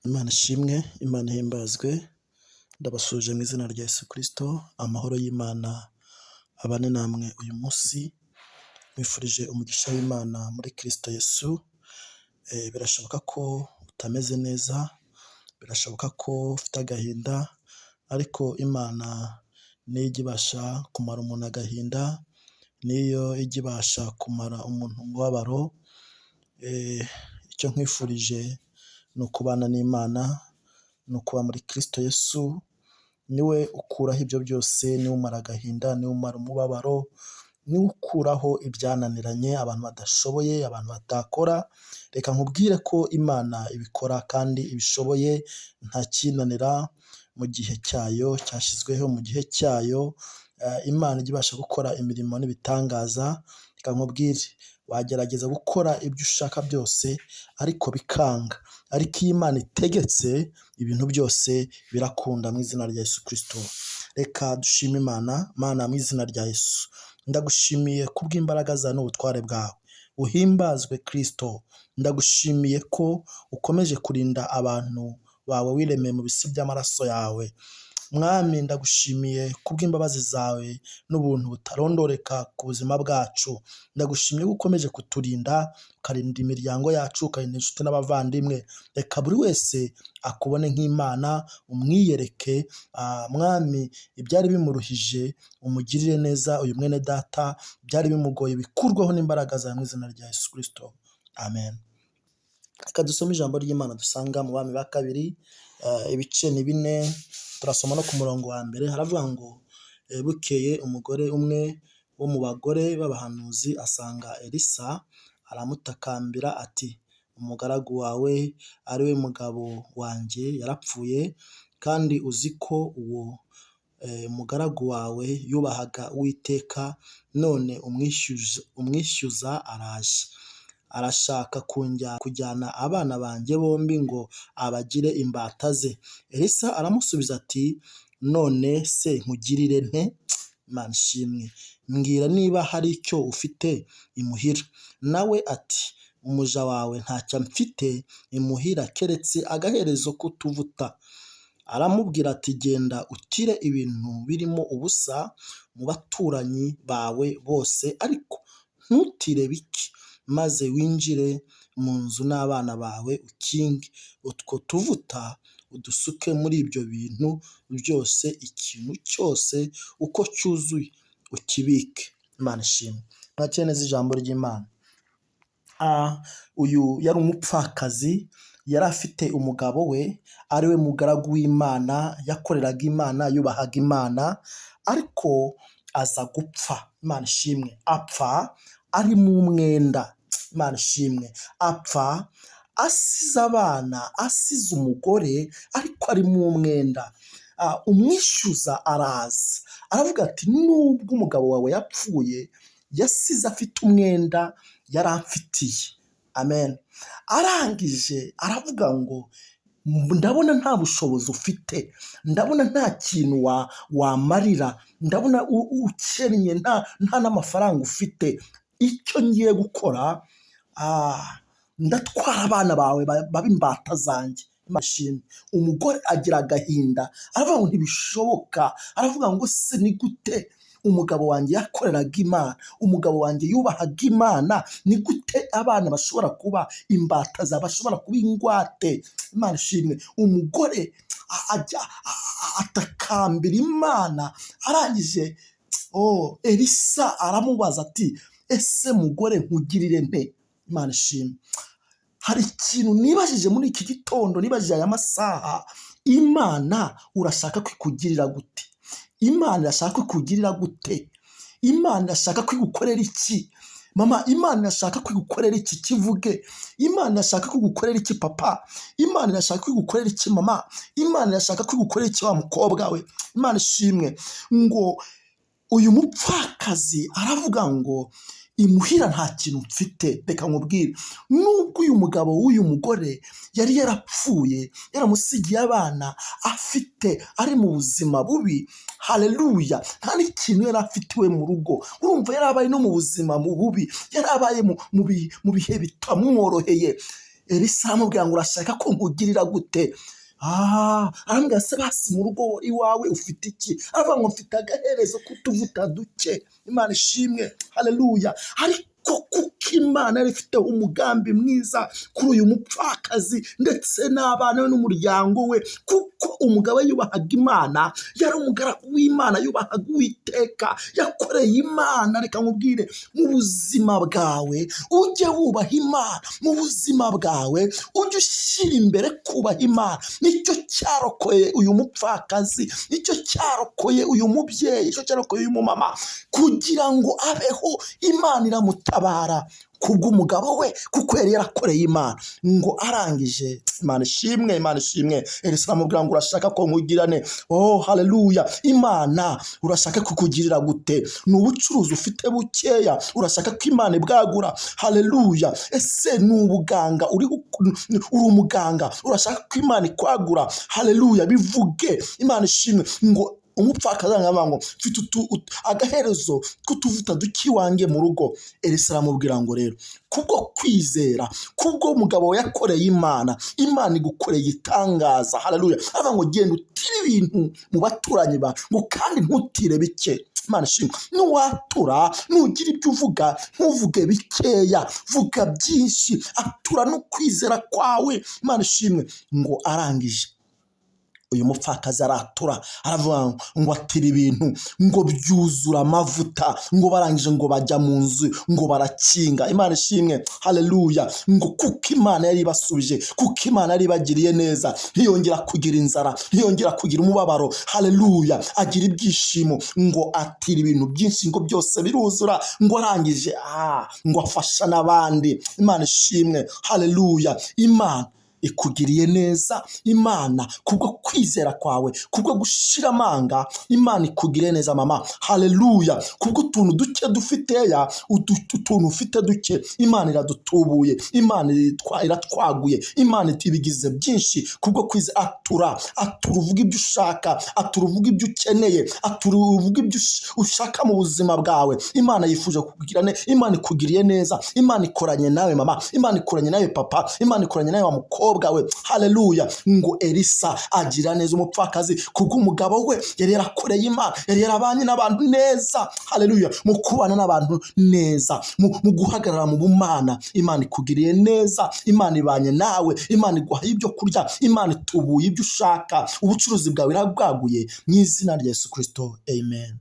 Imana ishimwe, Imana ihimbazwe, ndabasuje mu izina rya Yesu Kristo, amahoro y'Imana abane namwe uyu munsi, nkwifurije umugisha w'Imana muri Kristo Yesu. Birashoboka ko utameze neza, birashoboka ko ufite agahinda, ariko Imana niyo ijya ibasha kumara umuntu agahinda, niyo ijya ibasha kumara umuntu umubabaro. Icyo nkwifurije ni ukubana n'Imana, ni ukuba muri Kristo Yesu, niwe ukuraho ibyo byose, niwe umara agahinda, niwe umara umubabaro, niwe ukuraho ibyananiranye abantu badashoboye, abantu batakora. Reka nkubwire ko Imana ibikora kandi ibishoboye, nta kinanira mu gihe cyayo cyashyizweho, mu gihe cyayo Imana ijya ibasha gukora imirimo n'ibitangaza. Reka nkubwire, wagerageza gukora ibyo ushaka byose ariko bikanga, ariko iyo Imana itegetse ibintu byose birakunda mu izina rya Yesu Kristo. Reka dushime Imana. Mana, mu izina rya Yesu ndagushimiye kubw'imbaraga zawe n'ubutware bwawe, uhimbazwe Kristo. Ndagushimiye ko ukomeje kurinda abantu bawe wiremeye mu bisi by'amaraso yawe. Mwami, ndagushimiye kubw'imbabazi zawe n'ubuntu butarondoreka ku buzima bwacu. Ndagushimiye ko ukomeje kuturinda, ukarinda imiryango yacu, ukarinda inshuti n'abavandimwe. Reka buri wese akubone nk'Imana, umwiyereke. Mwami, ibyari bimuruhije umugirire neza uyu mwene data, byari bimugoye bikurwaho n'imbaraga zawe mu izina rya Yesu Kristo. Amen. Reka dusome ijambo ry'Imana dusanga mu Bami ba kabiri, ibice ni 4, turasoma no ku murongo wa mbere. Haravuga ngo bukeye umugore umwe wo mu bagore b'abahanuzi asanga Elisa, aramutakambira ati, umugaragu wawe ari we mugabo wanjye yarapfuye, kandi uzi ko uwo umugaragu wawe yubahaga Uwiteka, none umwishyuza araje, arashaka kujyana abana banjye bombi ngo abagire imbata ze. Elisa aramusubiza ati, none se nkugirire nte? Imana ishimwe. Mbwira niba hari icyo ufite imuhira. Nawe ati, umuja wawe ntacyo mfite imuhira keretse agaherezo k'utuvuta. Aramubwira ati, genda utire ibintu birimo ubusa mu baturanyi bawe bose, ariko ntutire bike, maze winjire mu nzu n'abana bawe ukinge utwo tuvuta, udusuke muri ibyo bintu byose, ikintu cyose uko cyuzuye ukibike. Imana ishimwe. Mwakire neza ijambo ry'Imana. Uyu yari umupfakazi, yari afite umugabo we ari we mugaragu w'Imana, yakoreraga Imana, yubahaga Imana, ariko aza gupfa. Imana ishimwe. Apfa ari mu mwenda. Imana ishimwe. Apfa asize abana, asize umugore, ariko ari mu mwenda. Umwishyuza araza, aravuga ati, nubwo umugabo wawe yapfuye, yasize afite umwenda yari amfitiye. Amen. Arangije aravuga ngo, ndabona nta bushobozi ufite, ndabona nta kintu wamarira, ndabona ukennye, nta n'amafaranga ufite. Icyo ngiye gukora, ndatwara abana bawe baba imbata zanjye. Imashini. Umugore agira agahinda, aravuga ngo ntibishoboka. Aravuga ngo se ni gute umugabo wanjye yakoreraga Imana, umugabo wanjye yubahaga Imana, ni gute abana bashobora kuba imbata za, bashobora kuba ingwate? Imana ishimwe. Umugore ajya atakambira Imana. Arangije Elisa aramubaza ati, ese mugore nkugirire nte? Imana ishimwe. Hari ikintu nibajije muri iki gitondo, nibajije aya masaha. Imana urashaka kwikugirira gute? Imana irashaka kwikugirira gute? Imana irashaka kwigukorera iki? Mama, Imana irashaka kwigukorera iki? Kivuge. Imana irashaka kwigukorera iki papa? Imana irashaka kwigukorera iki mama? Imana irashaka kwigukorera iki wa mukobwa we? Imana ishimwe. Ngo uyu mupfakazi aravuga ngo, imuhira nta kintu mfite. Reka nkubwire, nubwo uyu mugabo w'uyu mugore yari yarapfuye, yaramusigiye abana, afite ari mu buzima bubi, haleluya, nta n'ikintu yari afite iwe mu rugo. Urumva yari abaye no mu buzima mu bubi, yari abaye mu bihe bitamworoheye. Elisa aramubwira ngo urashaka ko nkugirira gute? Arambwira se basi mu rugo iwawe ufite iki? Aravuga ngo mfite agaherezo k'utuvuta duke. Imana ishimwe, haleluya. Ariko kuko Imana yari ifiteho umugambi mwiza kuri uyu mupfakazi ndetse n'abana be n'umuryango we, kuko umugabo yubahaga Imana, yari umugaragu w'Imana, yubahaga Uwiteka, yakoreye Imana. Reka nkubwire, mu buzima bwawe ujye wubaha Imana, mu buzima bwawe ujye ushyira imbere kubaha Imana. Nicyo cyarokoye uyu mupfakazi, nicyo cyarokoye uyu mubyeyi, nicyo cyarokoye uyu mumama, kugira ngo abeho. Imana iramutabara kubw'umugabo we, kuko yari yarakoreye Imana. Ngo arangije, Imana ishimwe, Imana ishimwe, Elisa aramubwira ngo urashaka ko nkugirane? Haleluya. Imana urashaka kukugirira gute? Ni ubucuruzi ufite bukeya, urashaka ko Imana ibwagura? Haleluya. Ese ni ubuganga, uri umuganga, urashaka ko Imana ikwagura? Haleluya. Bivuge, Imana ishimwe. Ngo umupfakazi aravuga ngo mfite agaherezo k'utuvuta duke wange mu rugo. Elisa aramubwira ngo rero, kubwo kwizera, kubwo umugabo yakoreye Imana, Imana igukoreye itangaza. Haleluya. Aravuga ngo genda utire ibintu mu baturanyi bawe, ngo kandi ntutire bike. Imana ishimwe. Nuwatura, nugira ibyo uvuga, ntuvuge bikeya, vuga byinshi. Atura no kwizera kwawe. Imana ishimwe. Ngo arangije, uyu mupfakazi aratura, aravuga ngo atira ibintu, ngo byuzura amavuta, ngo barangije ngo bajya mu nzu, ngo barakinga. Imana ishimwe, haleluya. Ngo kuko Imana yari ibasubije, kuko Imana yari ibagiriye neza, ntiyongera kugira inzara, ntiyongera kugira umubabaro. Haleluya. Agira ibyishimo. Ngo atira ibintu byinshi, ngo byose biruzura. Ngo arangije ngo afasha n'abandi. Imana ishimwe, haleluya. Imana ikugiriye neza. Imana kubwo kwizera kwawe, kubwo gushira amanga, Imana ikugiriye neza mama. Haleluya. Kubwo utuntu duke dufiteya, utuntu ufite duke, Imana iradutubuye, Imana iratwaguye, Imana itibigize byinshi. Kubwo kwizera, atura uvuga ibyo ushaka, atura uvuga ibyo ukeneye, atura uvuga ibyo ushaka mu buzima bwawe. Imana yifuje kukugirana, Imana ikugiriye neza, Imana ikoranye nawe mama, Imana ikoranye nawe papa, Imana ikoranye nawe wa mukobwa we. Haleluya. Ngo Elisa agira neza umupfakazi kubwo umugabo we yari yarakoreye Imana, yari yarabanye n'abantu neza. Haleluya. Mu kubana n'abantu neza, mu guhagarara mu bumana, Imana ikugiriye neza, Imana ibanye nawe, Imana iguhaye ibyo kurya, Imana itubuye ibyo ushaka, ubucuruzi bwawe irabwaguye mu izina rya Yesu Kristo. Amen.